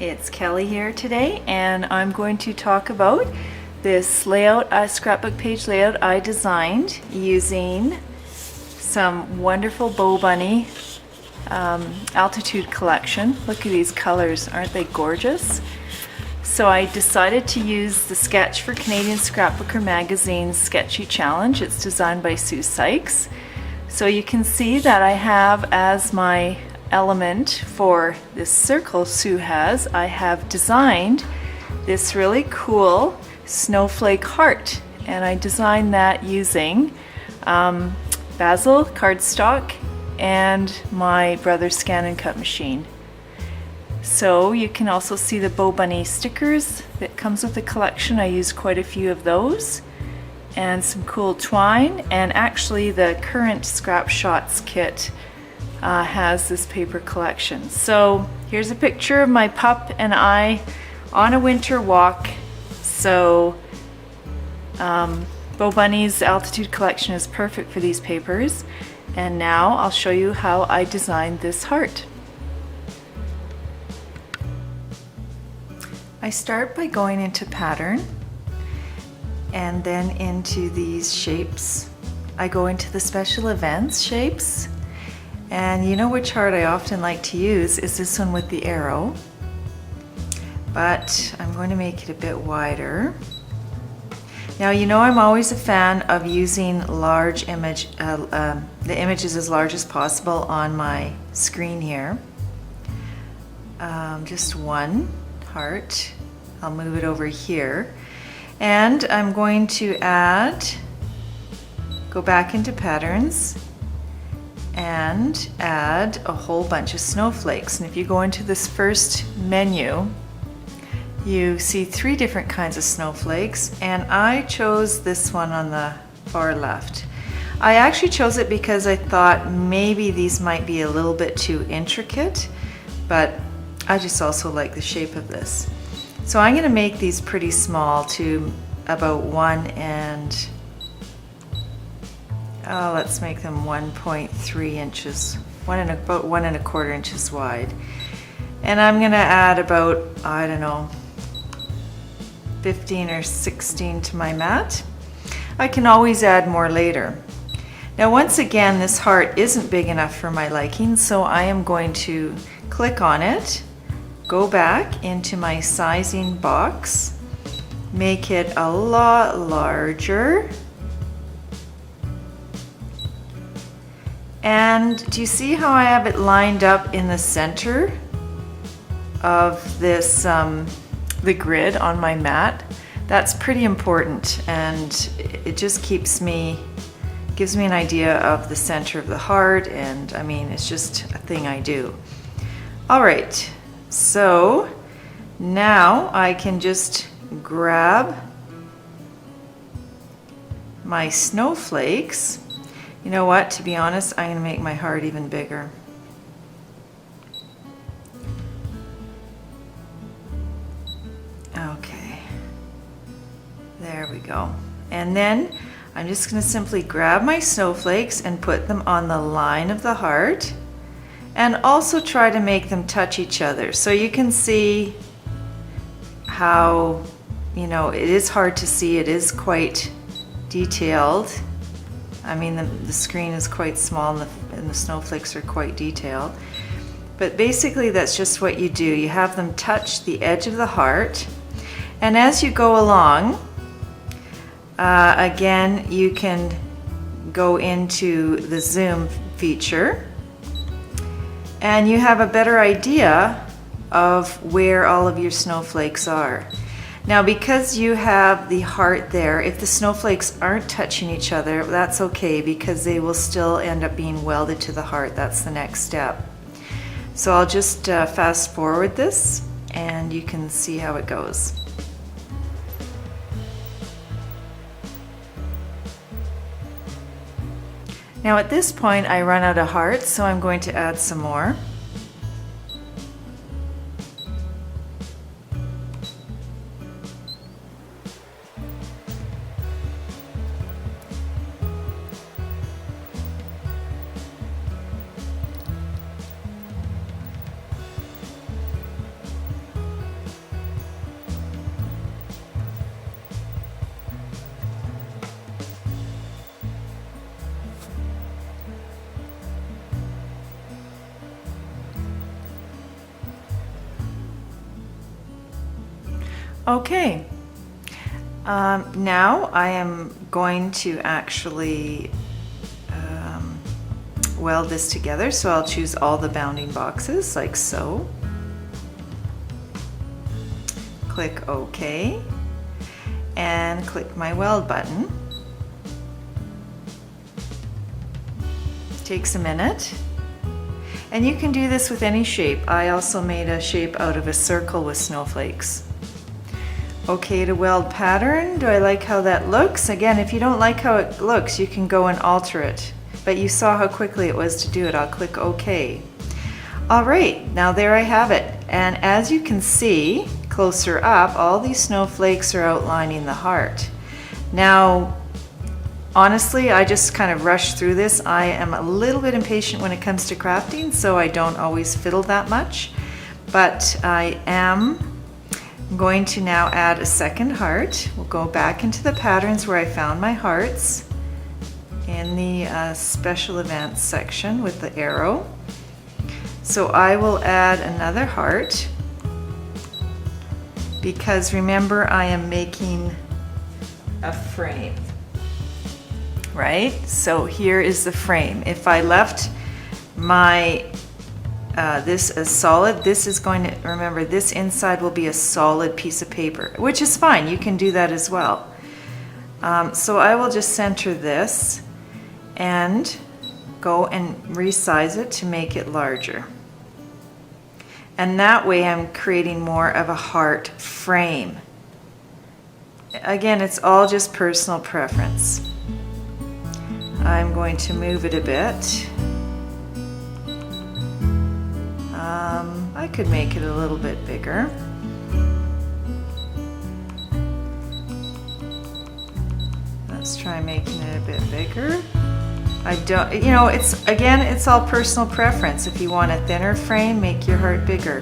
it's Kelly here today, and I'm going to talk about this layout, scrapbook page layout I designed using some wonderful Bow Bunny altitude collection. Look at these colors, aren't they gorgeous? So I decided to use the Sketch for Canadian Scrapbooker Magazine Sketchy Challenge. It's designed by Sue Sykes. So you can see that I have as my element for this circle Sue has, I have designed this really cool snowflake heart, and I designed that using basil cardstock and my brother's ScanNCut machine. So you can also see the Bow Bunny stickers that comes with the collection. I used quite a few of those, and some cool twine, and actually the current Scrap Shots kit has this paper collection. So here's a picture of my pup and I on a winter walk. So Bow Bunny's altitude collection is perfect for these papers. And now I'll show you how I designed this heart. I start by going into pattern and then into these shapes. I go into the special events shapes. And you know which heart I often like to use is this one with the arrow, but I'm going to make it a bit wider. Now you know I'm always a fan of using large image, the images as large as possible on my screen here. Just one heart. I'll move it over here, and I'm going to go back into patterns and add a whole bunch of snowflakes. And if you go into this first menu, you see 3 different kinds of snowflakes, and I chose this one on the far left. I actually chose it because I thought maybe these might be a little bit too intricate, but I just also like the shape of this. So I'm going to make these pretty small to about 1 and let's make them 1.3 inches, about 1 1/4 inches wide. And I'm going to add about, I don't know, 15 or 16 to my mat. I can always add more later. Now once again, this heart isn't big enough for my liking, so I am going to click on it, go back into my sizing box, make it a lot larger. And do you see how I have it lined up in the center of this, the grid on my mat? That's pretty important, and it just gives me an idea of the center of the heart, and I mean, it's just a thing I do. All right, so now I can just grab my snowflakes. You know what, to be honest, I'm going to make my heart even bigger. Okay, there we go. And then I'm just going to simply grab my snowflakes and put them on the line of the heart, and also try to make them touch each other. So you can see how, you know, it is hard to see, it is quite detailed. I mean, the screen is quite small and the snowflakes are quite detailed. But basically that's just what you do. You have them touch the edge of the heart, and as you go along, again, you can go into the zoom feature and you have a better idea of where all of your snowflakes are. Now because you have the heart there, if the snowflakes aren't touching each other, that's okay, because they will still end up being welded to the heart. That's the next step. So I'll just fast forward this and you can see how it goes. Now at this point I run out of hearts, so I'm going to add some more. Okay, now I am going to actually weld this together. So I'll choose all the bounding boxes like so. Click OK and click my weld button. Takes a minute. And you can do this with any shape. I also made a shape out of a circle with snowflakes. Okay to weld pattern. Do I like how that looks? Again, if you don't like how it looks, you can go and alter it. But you saw how quickly it was to do it. I'll click OK. All right, now there I have it. And as you can see, closer up, all these snowflakes are outlining the heart. Now, honestly, I just kind of rushed through this. I am a little bit impatient when it comes to crafting, so I don't always fiddle that much. But I am going to now add a second heart. We'll go back into the patterns where I found my hearts in the special events section with the arrow. So I will add another heart because remember I am making a frame. Right? So here is the frame. If I left my this as solid, this is going to, remember, this inside will be a solid piece of paper, which is fine. You can do that as well. So I will just center this and go and resize it to make it larger. And that way I'm creating more of a heart frame. Again, it's all just personal preference. I'm going to move it a bit. I could make it a little bit bigger. Let's try making it a bit bigger. I don't, you know, it's all personal preference. If you want a thinner frame, make your heart bigger.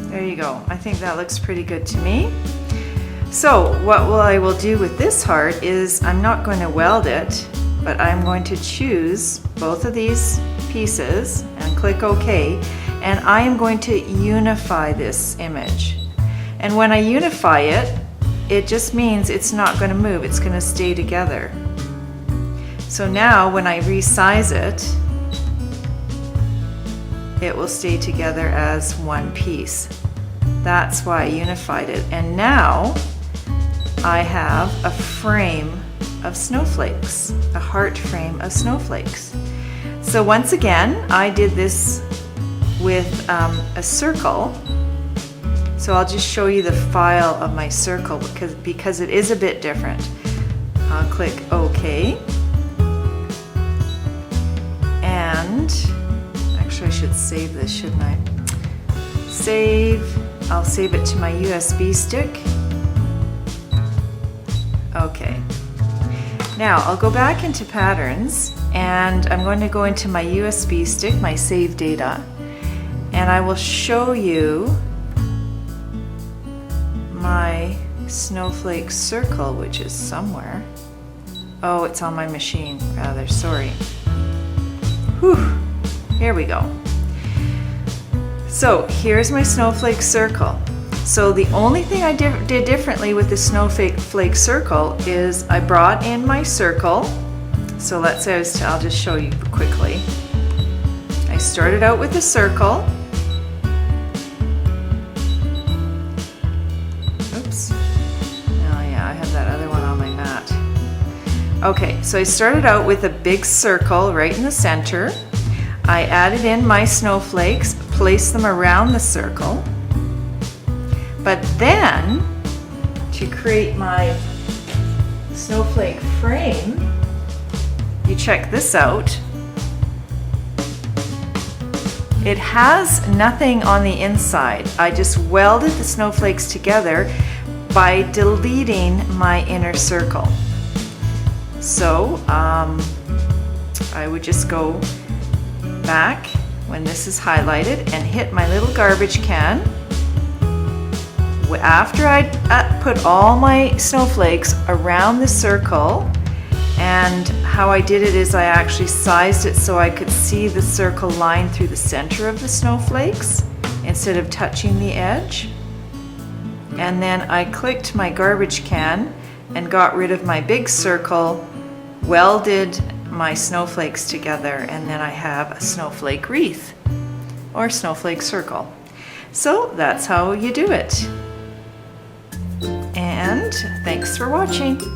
There you go. I think that looks pretty good to me. So what I will do with this heart is I'm not going to weld it, but I'm going to choose both of these pieces and click OK, and I am going to unify this image. And when I unify it, it just means it's not going to move, it's going to stay together. So now when I resize it, it will stay together as one piece. That's why I unified it. And now I have a frame of snowflakes, a heart frame of snowflakes. So once again, I did this with a circle. So I'll just show you the file of my circle because it is a bit different. I'll click OK. And actually I should save this, shouldn't I? Save. I'll save it to my USB stick. Okay. Now I'll go back into patterns and I'm going to go into my USB stick, my save data, and I will show you my snowflake circle, which is somewhere. Oh, it's on my machine rather, sorry. Whew, here we go. So here's my snowflake circle. So the only thing I did differently with the snowflake circle is I brought in my circle. So let's say I'll just show you quickly. I started out with a circle. Oops. Oh yeah, I have that other one on my mat. Okay, so I started out with a big circle right in the center. I added in my snowflakes, placed them around the circle. But then, to create my snowflake frame, you check this out. It has nothing on the inside. I just welded the snowflakes together by deleting my inner circle. So I would just go back when this is highlighted and hit my little garbage can. After I put all my snowflakes around the circle and how I did it is I actually sized it so I could see the circle line through the center of the snowflakes instead of touching the edge. And then I clicked my garbage can and got rid of my big circle, welded my snowflakes together, and then I have a snowflake wreath or snowflake circle. So that's how you do it. And thanks for watching.